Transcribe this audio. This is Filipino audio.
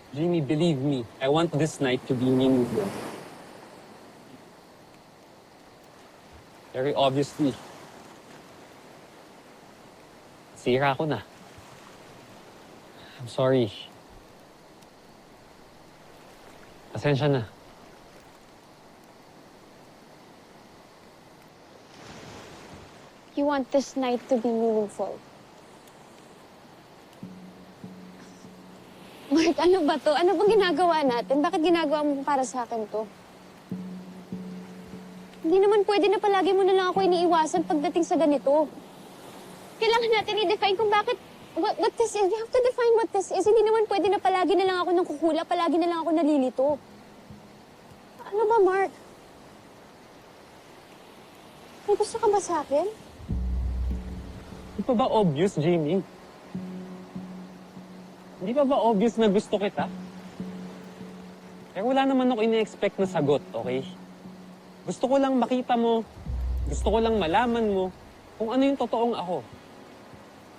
Jimmy, believe me, I want this night to be meaningful. Very obviously, sira ko na. I'm sorry. Pasensya na. You want this night to be meaningful. Mark, ano ba to? Ano bang ginagawa natin? Bakit ginagawa mo para sa akin to? Hindi naman pwede na palagi mo na lang ako iniiwasan pagdating sa ganito. Kailangan natin i-define kung bakit, what this is. We have to define what this is. Hindi naman pwede na palagi na lang ako ng kukula, palagi na lang ako nalilito. Ano ba, Mark? May gusto ka ba sa akin? Hindi pa ba obvious, Jimmy? Hindi pa ba obvious na gusto kita? Kaya wala naman ako ina-expect na sagot, okay? Gusto ko lang makita mo, gusto ko lang malaman mo kung ano yung totoong ako.